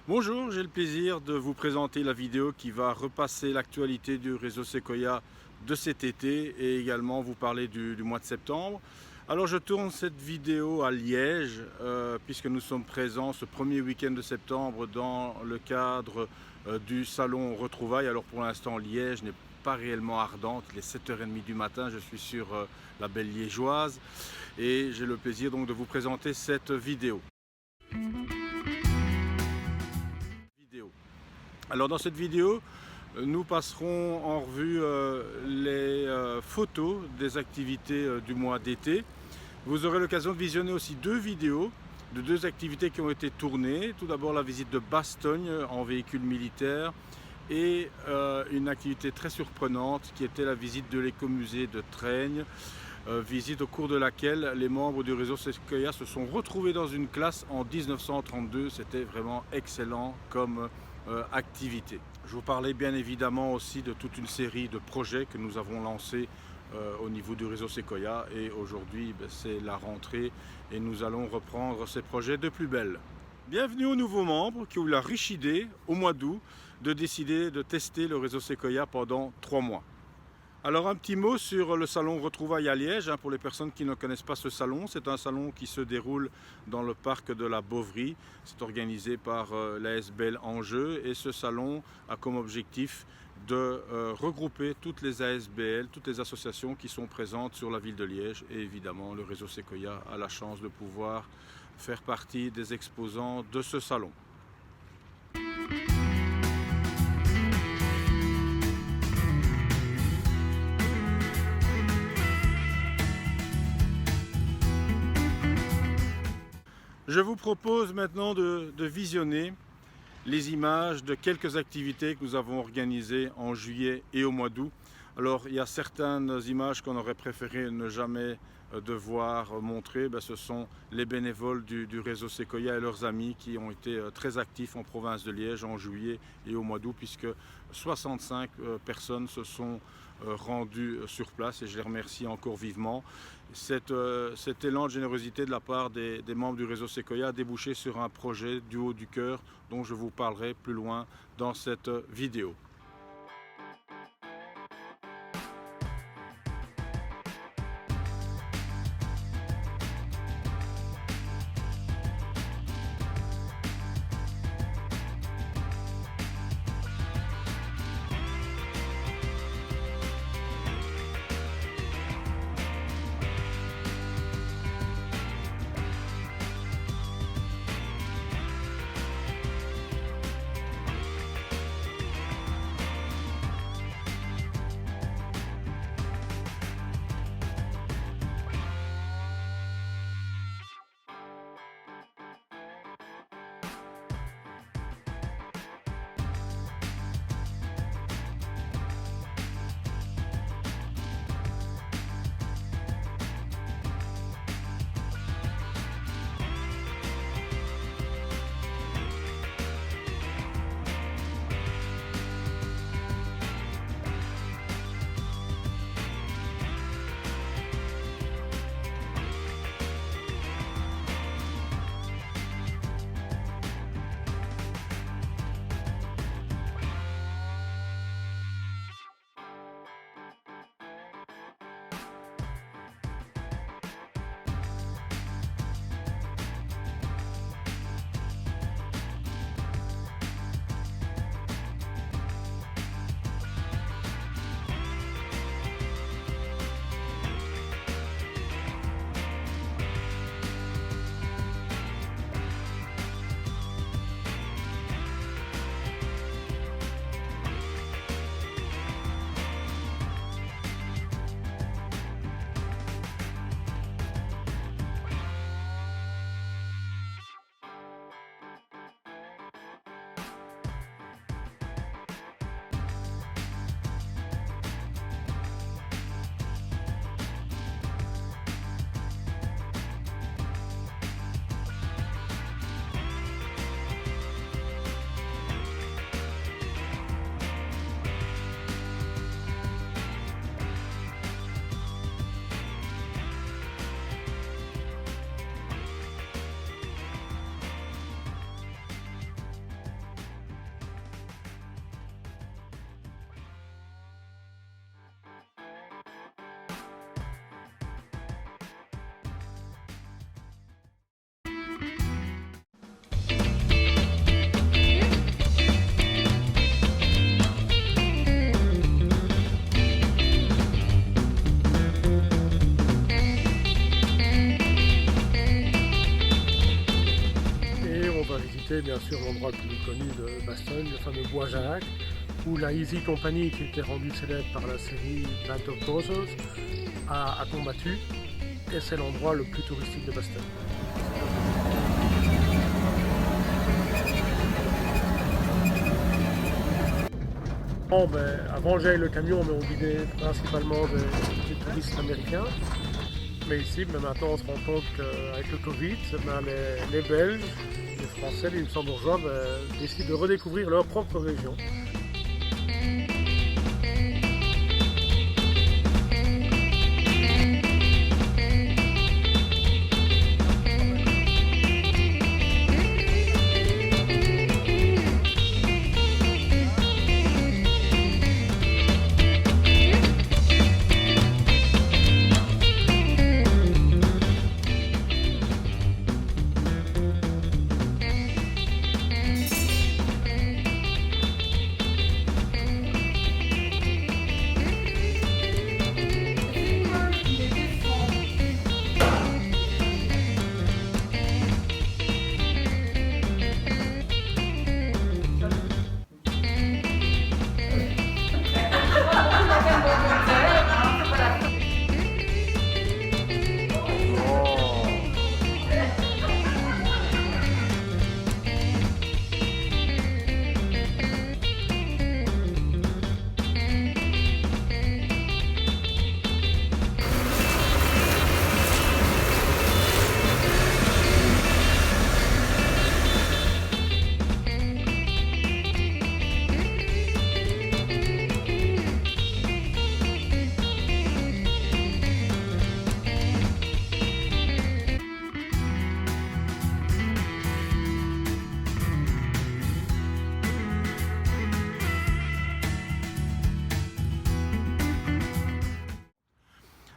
Bonjour, j'ai le plaisir de vous présenter la vidéo qui va repasser l'actualité du réseau Sequoia de cet été et également vous parler du mois de septembre. Alors je tourne cette vidéo à Liège puisque nous sommes présents ce premier week-end de septembre dans le cadre du salon Retrouvailles. Alors pour l'instant Liège n'est pas réellement ardente, il est 7h30 du matin, je suis sur la belle liégeoise et j'ai le plaisir donc de vous présenter cette vidéo. Alors dans cette vidéo, nous passerons en revue les photos des activités du mois d'été. Vous aurez l'occasion de visionner aussi deux vidéos de deux activités qui ont été tournées. Tout d'abord la visite de Bastogne en véhicule militaire et une activité très surprenante qui était la visite de l'écomusée de Traigne. Visite au cours de laquelle les membres du réseau Sequoia se sont retrouvés dans une classe en 1932. C'était vraiment excellent comme activité. Je vous parlais bien évidemment aussi de toute une série de projets que nous avons lancés au niveau du réseau Sequoia et aujourd'hui c'est la rentrée et nous allons reprendre ces projets de plus belle. Bienvenue aux nouveaux membres qui ont eu la riche idée au mois d'août de décider de tester le réseau Sequoia pendant 3 mois. Alors un petit mot sur le salon Retrouvailles à Liège, pour les personnes qui ne connaissent pas ce salon. C'est un salon qui se déroule dans le parc de la Bovry. C'est organisé par l'ASBL Angers et ce salon a comme objectif de regrouper toutes les ASBL, toutes les associations qui sont présentes sur la ville de Liège. Et évidemment, le réseau Sequoia a la chance de pouvoir faire partie des exposants de ce salon. Je vous propose maintenant de visionner les images de quelques activités que nous avons organisées en juillet et au mois d'août. Alors il y a certaines images qu'on aurait préféré ne jamais devoir montrer. Ce sont les bénévoles du réseau Sequoia et leurs amis qui ont été très actifs en province de Liège en juillet et au mois d'août puisque 65 personnes se sont rendues sur place et je les remercie encore vivement. Cet élan de générosité de la part des membres du réseau Sequoia a débouché sur un projet du haut du cœur dont je vous parlerai plus loin dans cette vidéo. visiter bien sûr l'endroit le plus connu de Bastogne, le fameux Bois Jacques, où la Easy Company, qui était rendue célèbre par la série Band of Brothers, a combattu, et c'est l'endroit le plus touristique de Bastogne. Bon, avant j'avais le camion, mais on guidait principalement des touristes américains. Mais ici, maintenant, on se rend compte qu'avec le Covid, les Belges, les Français, les Luxembourgeois décident de redécouvrir leur propre région.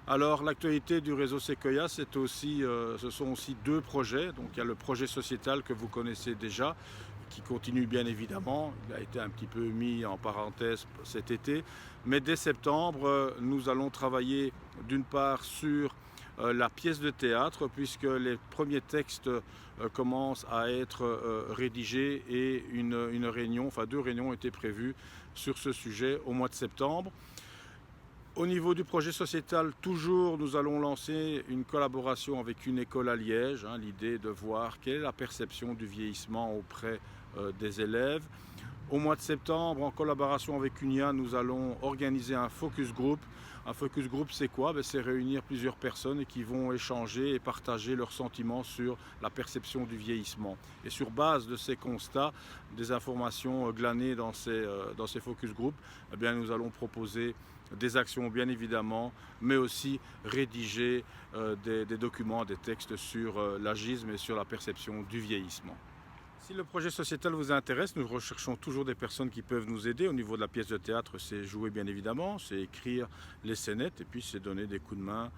Alors l'actualité du réseau Sequoia, ce sont aussi deux projets. Donc il y a le projet sociétal que vous connaissez déjà, qui continue bien évidemment. Il a été un petit peu mis en parenthèse cet été. Mais dès septembre, nous allons travailler d'une part sur la pièce de théâtre, puisque les premiers textes commencent à être rédigés et une réunion, enfin 2 réunions ont été prévues sur ce sujet au mois de septembre. Au niveau du projet sociétal, toujours, nous allons lancer une collaboration avec une école à Liège. L'idée de voir quelle est la perception du vieillissement auprès des élèves. Au mois de septembre, en collaboration avec UNIA, nous allons organiser un focus group. Un focus group, c'est quoi? C'est réunir plusieurs personnes qui vont échanger et partager leurs sentiments sur la perception du vieillissement. Et sur base de ces constats, des informations glanées dans ces focus group, eh bien, nous allons proposer des actions bien évidemment, mais aussi rédiger des documents, des textes sur l'agisme et sur la perception du vieillissement. Si le projet sociétal vous intéresse, nous recherchons toujours des personnes qui peuvent nous aider. Au niveau de la pièce de théâtre, c'est jouer bien évidemment, c'est écrire les scénettes et puis c'est donner des coups de main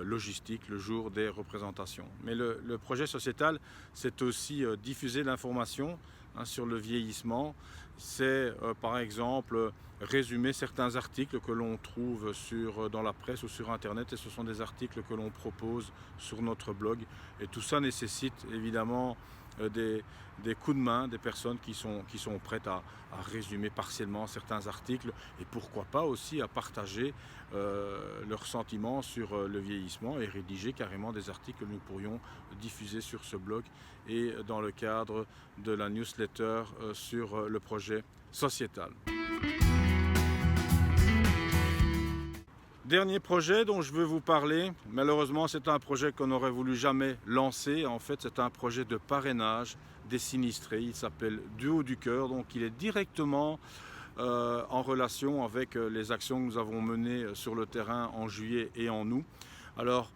logistiques le jour des représentations. Mais le projet sociétal, c'est aussi diffuser l'information sur le vieillissement. C'est par exemple résumer certains articles que l'on trouve dans la presse ou sur internet, et ce sont des articles que l'on propose sur notre blog, et tout ça nécessite évidemment des coups de main, des personnes qui sont prêtes à résumer partiellement certains articles, et pourquoi pas aussi à partager leurs sentiments sur le vieillissement et rédiger carrément des articles que nous pourrions diffuser sur ce blog et dans le cadre de la newsletter sur le projet sociétal. Dernier projet dont je veux vous parler, malheureusement c'est un projet qu'on n'aurait voulu jamais lancer. En fait, c'est un projet de parrainage des sinistrés. Il s'appelle Du haut du cœur, donc il est directement en relation avec les actions que nous avons menées sur le terrain en juillet et en août. Alors,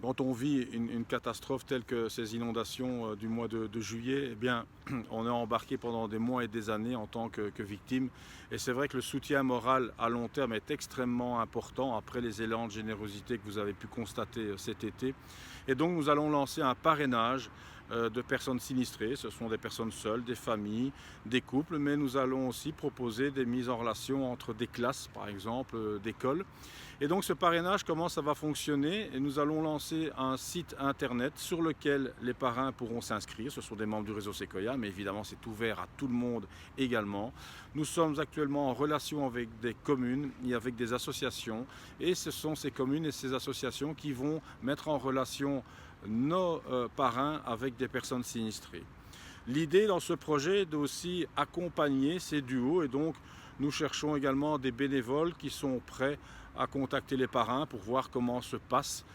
quand on vit une catastrophe telle que ces inondations du mois de juillet, eh bien, on est embarqué pendant des mois et des années en tant que victime. Et c'est vrai que le soutien moral à long terme est extrêmement important après les élans de générosité que vous avez pu constater cet été. Et donc nous allons lancer un parrainage de personnes sinistrées. Ce sont des personnes seules, des familles, des couples, mais nous allons aussi proposer des mises en relation entre des classes, par exemple, d'écoles. Et donc ce parrainage, comment ça va fonctionner? Et nous allons lancer un site internet sur lequel les parrains pourront s'inscrire. Ce sont des membres du réseau Sequoia, mais évidemment c'est ouvert à tout le monde également. Nous sommes actuellement en relation avec des communes et avec des associations, et ce sont ces communes et ces associations qui vont mettre en relation nos parrains avec des personnes sinistrées. L'idée dans ce projet est d'aussi accompagner ces duos, et donc nous cherchons également des bénévoles qui sont prêts à contacter les parrains pour voir comment se passent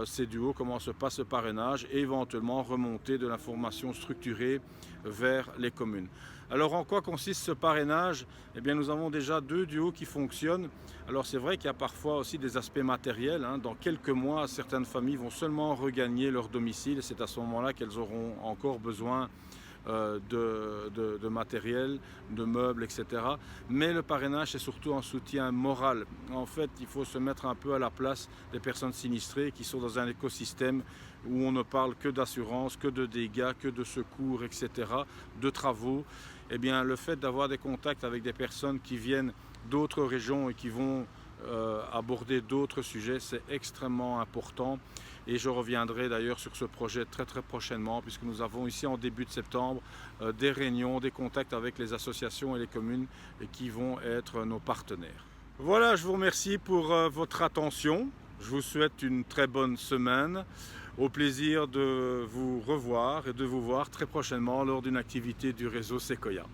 ces duos, comment se passe le parrainage, et éventuellement remonter de l'information structurée vers les communes. Alors en quoi consiste ce parrainage? Eh bien nous avons déjà 2 duos qui fonctionnent. Alors c'est vrai qu'il y a parfois aussi des aspects matériels. Dans quelques mois, certaines familles vont seulement regagner leur domicile, et c'est à ce moment-là qu'elles auront encore besoin de matériel, de meubles, etc. Mais le parrainage, c'est surtout un soutien moral. En fait, il faut se mettre un peu à la place des personnes sinistrées qui sont dans un écosystème où on ne parle que d'assurance, que de dégâts, que de secours, etc., de travaux. Eh bien, le fait d'avoir des contacts avec des personnes qui viennent d'autres régions et qui vont aborder d'autres sujets, c'est extrêmement important. Et je reviendrai d'ailleurs sur ce projet très prochainement, puisque nous avons ici en début de septembre des réunions, des contacts avec les associations et les communes qui vont être nos partenaires. Voilà, je vous remercie pour votre attention. Je vous souhaite une très bonne semaine. Au plaisir de vous revoir et de vous voir très prochainement lors d'une activité du réseau Sequoia.